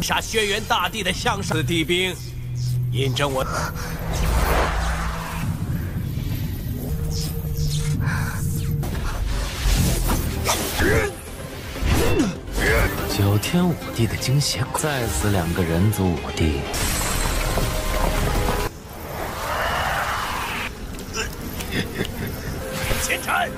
杀轩辕大帝的项上，此地兵印证我。九天武帝的惊血，再死2个人族武帝。前尘。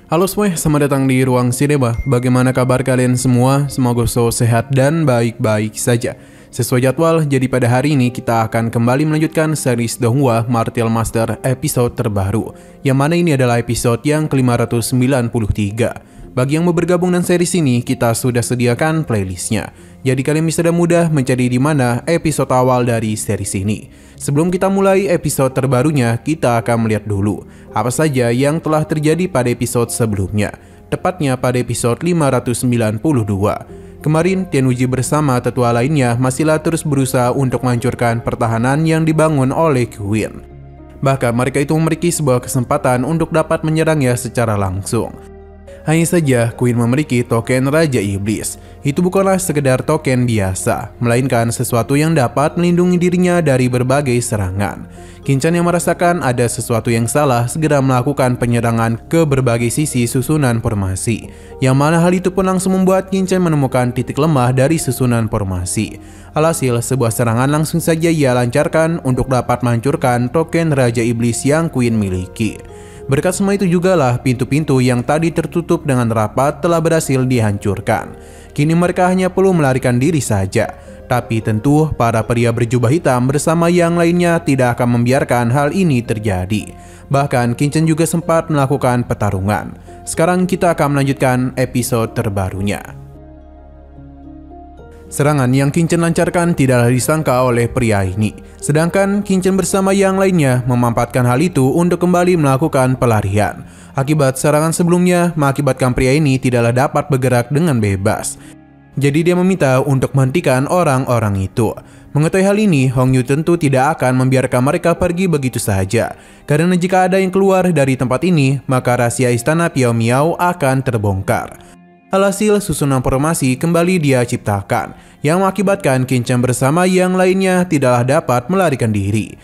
Halo semuanya, selamat datang di Ruang Sinema. Bagaimana kabar kalian semua? Semoga selalu sehat dan baik-baik saja. Sesuai jadwal, jadi pada hari ini kita akan kembali melanjutkan series Donghua Martial Master episode terbaru, yang mana ini adalah episode yang ke-593. Bagi yang mau bergabung dengan series ini, kita sudah sediakan playlistnya. Jadi kalian bisa mudah mencari di mana episode awal dari series ini. Sebelum kita mulai episode terbarunya, kita akan melihat dulu apa saja yang telah terjadi pada episode sebelumnya, tepatnya pada episode 592. Kemarin, Tianwuji bersama tetua lainnya masihlah terus berusaha untuk menghancurkan pertahanan yang dibangun oleh Qin. Bahkan mereka itu memiliki sebuah kesempatan untuk dapat menyerangnya secara langsung. Hanya saja, Qin memiliki token Raja Iblis. Itu bukanlah sekedar token biasa, melainkan sesuatu yang dapat melindungi dirinya dari berbagai serangan. Qin yang merasakan ada sesuatu yang salah segera melakukan penyerangan ke berbagai sisi susunan formasi, yang mana hal itu pun langsung membuat Qin menemukan titik lemah dari susunan formasi. Alhasil, sebuah serangan langsung saja ia lancarkan untuk dapat menghancurkan token Raja Iblis yang Qin miliki. Berkat semua itu jugalah pintu-pintu yang tadi tertutup dengan rapat telah berhasil dihancurkan. Kini mereka hanya perlu melarikan diri saja. Tapi tentu para pria berjubah hitam bersama yang lainnya tidak akan membiarkan hal ini terjadi. Bahkan Qin juga sempat melakukan pertarungan. Sekarang kita akan melanjutkan episode terbarunya. Serangan yang Qin lancarkan tidaklah disangka oleh pria ini. Sedangkan Qin bersama yang lainnya memanfaatkan hal itu untuk kembali melakukan pelarian. Akibat serangan sebelumnya mengakibatkan pria ini tidaklah dapat bergerak dengan bebas. Jadi dia meminta untuk menghentikan orang-orang itu. Mengetahui hal ini, Hong Yu tentu tidak akan membiarkan mereka pergi begitu saja. Karena jika ada yang keluar dari tempat ini, maka rahasia istana Piao Miao akan terbongkar. Alhasil, susunan formasi kembali dia ciptakan, yang mengakibatkan Qin bersama yang lainnya tidaklah dapat melarikan diri.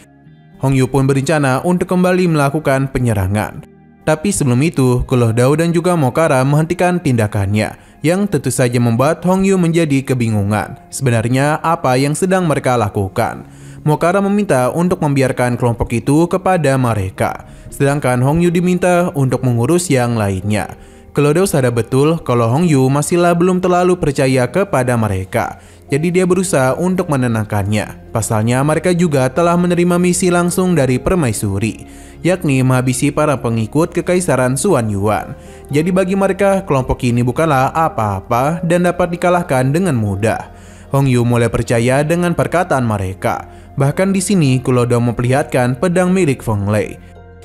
Hong Yu pun berencana untuk kembali melakukan penyerangan. Tapi sebelum itu, Kuloh Dao dan juga Mokara menghentikan tindakannya, yang tentu saja membuat Hong Yu menjadi kebingungan. Sebenarnya apa yang sedang mereka lakukan? Mokara meminta untuk membiarkan kelompok itu kepada mereka, sedangkan Hong Yu diminta untuk mengurus yang lainnya. Kuloh Dao sadar betul kalau Hong Yu masihlah belum terlalu percaya kepada mereka. Jadi dia berusaha untuk menenangkannya. Pasalnya mereka juga telah menerima misi langsung dari permaisuri, yakni menghabisi para pengikut kekaisaran Xuan Yuan. Jadi bagi mereka kelompok ini bukanlah apa-apa dan dapat dikalahkan dengan mudah. Hong Yu mulai percaya dengan perkataan mereka. Bahkan di sini Kuloh Dao memperlihatkan pedang milik Feng Lei,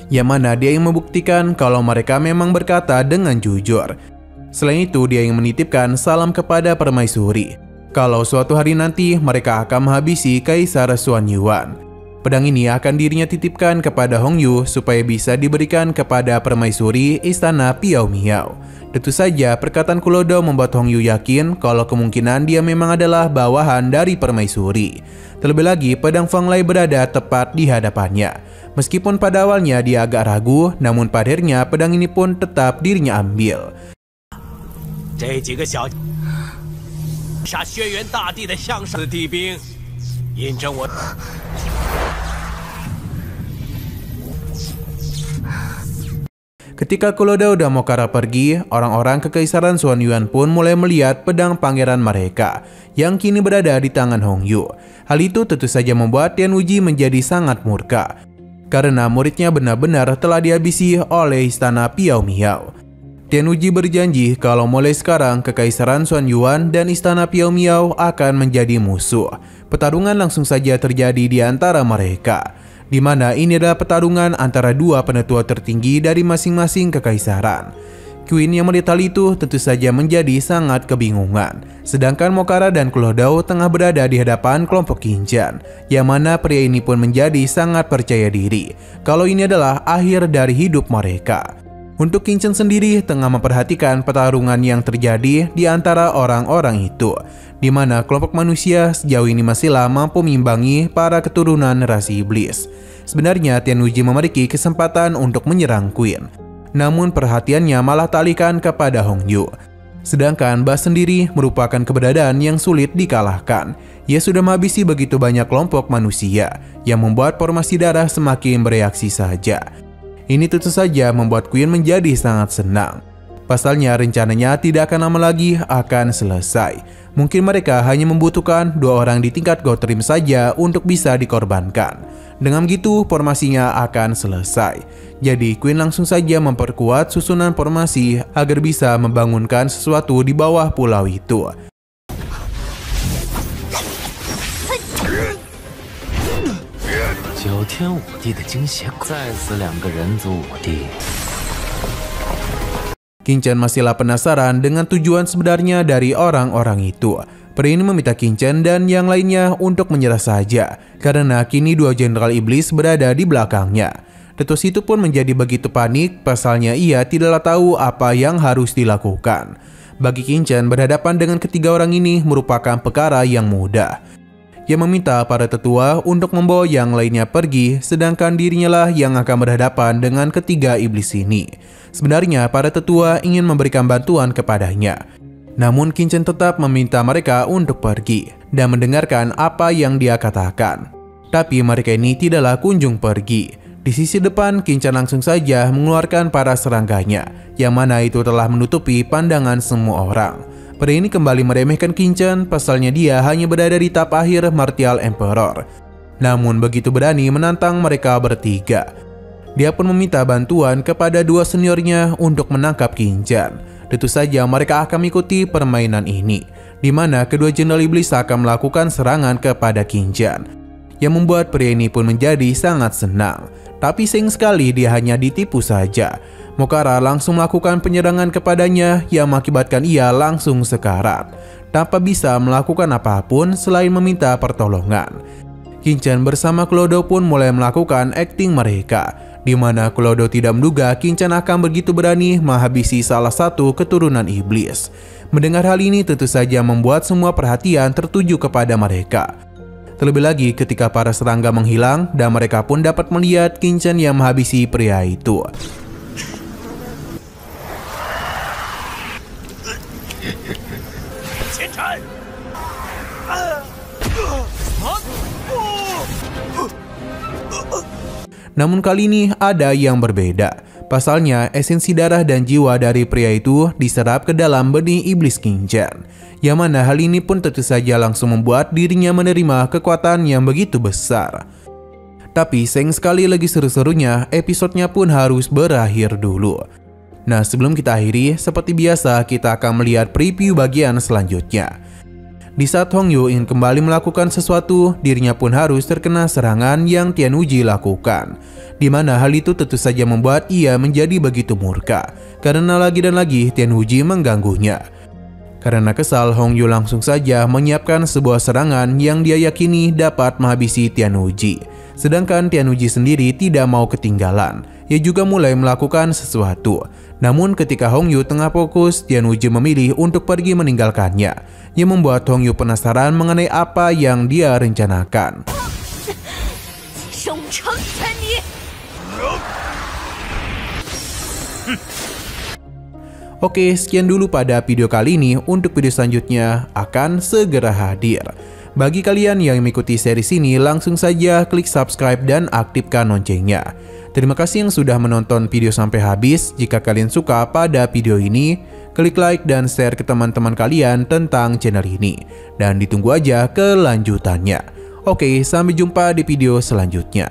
yang mana dia yang membuktikan kalau mereka memang berkata dengan jujur. Selain itu, dia yang menitipkan salam kepada permaisuri kalau suatu hari nanti mereka akan menghabisi Kaisar Xuan Yuan. Pedang ini akan dirinya titipkan kepada Hong Yu supaya bisa diberikan kepada permaisuri istana Piao Miao. Tentu saja perkataan Kuloh Dao membuat Hong Yu yakin kalau kemungkinan dia memang adalah bawahan dari permaisuri. Terlebih lagi, pedang Feng Lei berada tepat di hadapannya. Meskipun pada awalnya dia agak ragu, namun pada akhirnya pedang ini pun tetap dirinya ambil. Ketika Kuloh Dao dan Mokara pergi, orang-orang kekaisaran Xuan Yuan pun mulai melihat pedang pangeran mereka yang kini berada di tangan Hong Yu. Hal itu tentu saja membuat Tianwuji menjadi sangat murka, karena muridnya benar-benar telah dihabisi oleh istana Piao Miao. Tianwuji berjanji kalau mulai sekarang kekaisaran Xuan Yuan dan istana Piao Miao akan menjadi musuh. Pertarungan langsung saja terjadi di antara mereka, di mana ini adalah pertarungan antara dua penetua tertinggi dari masing-masing kekaisaran. Queen yang melihat hal itu tentu saja menjadi sangat kebingungan. Sedangkan Mokara dan Klodao tengah berada di hadapan kelompok Kinchan, yang mana pria ini pun menjadi sangat percaya diri kalau ini adalah akhir dari hidup mereka. Untuk Kinchan sendiri tengah memperhatikan pertarungan yang terjadi di antara orang-orang itu, di mana kelompok manusia sejauh ini masihlah mampu mengimbangi para keturunan rasi iblis. Sebenarnya Tianwuji memiliki kesempatan untuk menyerang Queen, namun perhatiannya malah teralihkan kepada Hongyu. Sedangkan Ba sendiri merupakan keberadaan yang sulit dikalahkan. Ia sudah menghabisi begitu banyak kelompok manusia yang membuat formasi darah semakin bereaksi saja. Ini tentu saja membuat Queen menjadi sangat senang. Pasalnya rencananya tidak akan lama lagi akan selesai. Mungkin mereka hanya membutuhkan 2 orang di tingkat God Rim saja untuk bisa dikorbankan. Dengan begitu formasinya akan selesai. Jadi Queen langsung saja memperkuat susunan formasi agar bisa membangunkan sesuatu di bawah pulau itu. Kinchan masihlah penasaran dengan tujuan sebenarnya dari orang-orang itu. Pria ini meminta Kinchan dan yang lainnya untuk menyerah saja, karena kini 2 jenderal iblis berada di belakangnya. Tetus itu pun menjadi begitu panik, pasalnya ia tidaklah tahu apa yang harus dilakukan. Bagi Kinchan, berhadapan dengan ketiga orang ini merupakan perkara yang mudah. Ia meminta para tetua untuk membawa yang lainnya pergi, sedangkan dirinya lah yang akan berhadapan dengan ketiga iblis ini. Sebenarnya para tetua ingin memberikan bantuan kepadanya, namun Kinchan tetap meminta mereka untuk pergi dan mendengarkan apa yang dia katakan. Tapi mereka ini tidaklah kunjung pergi. Di sisi depan, Kinchan langsung saja mengeluarkan para serangganya, yang mana itu telah menutupi pandangan semua orang. Pria ini kembali meremehkan Kinchan, pasalnya dia hanya berada di tahap akhir Martial Emperor. Namun begitu berani menantang mereka bertiga. Dia pun meminta bantuan kepada 2 seniornya untuk menangkap Kinchan. Tentu saja mereka akan mengikuti permainan ini, di mana kedua jenderal iblis akan melakukan serangan kepada Kinchan, yang membuat pria ini pun menjadi sangat senang. Tapi sayang sekali dia hanya ditipu saja. Mokara langsung melakukan penyerangan kepadanya yang mengakibatkan ia langsung sekarat, tanpa bisa melakukan apapun selain meminta pertolongan. Kinchan bersama Klodao pun mulai melakukan akting mereka, di mana Klodao tidak menduga Kinchan akan begitu berani menghabisi salah satu keturunan iblis. Mendengar hal ini tentu saja membuat semua perhatian tertuju kepada mereka. Terlebih lagi ketika para serangga menghilang dan mereka pun dapat melihat Kinchan yang menghabisi pria itu. Namun kali ini ada yang berbeda. Pasalnya esensi darah dan jiwa dari pria itu diserap ke dalam benih iblis Kinchan, yang mana hal ini pun tentu saja langsung membuat dirinya menerima kekuatan yang begitu besar. Tapi sayang sekali lagi seru-serunya, episodenya pun harus berakhir dulu. Nah, sebelum kita akhiri, seperti biasa kita akan melihat preview bagian selanjutnya. Di saat Hongyu ingin kembali melakukan sesuatu, dirinya pun harus terkena serangan yang Tianwuji lakukan, di mana hal itu tentu saja membuat ia menjadi begitu murka, karena lagi dan lagi Tianwuji mengganggunya. Karena kesal, Hongyu langsung saja menyiapkan sebuah serangan yang dia yakini dapat menghabisi Tianwuji. Sedangkan Tianwuji sendiri tidak mau ketinggalan. Ia juga mulai melakukan sesuatu. Namun ketika Hongyu tengah fokus, Tianwuji memilih untuk pergi meninggalkannya, yang membuat Hongyu penasaran mengenai apa yang dia rencanakan. Oke, sekian dulu pada video kali ini. Untuk video selanjutnya akan segera hadir. Bagi kalian yang mengikuti series ini, langsung saja klik subscribe dan aktifkan loncengnya. Terima kasih yang sudah menonton video sampai habis. Jika kalian suka pada video ini, klik like dan share ke teman-teman kalian tentang channel ini. Dan ditunggu aja kelanjutannya. Oke, sampai jumpa di video selanjutnya.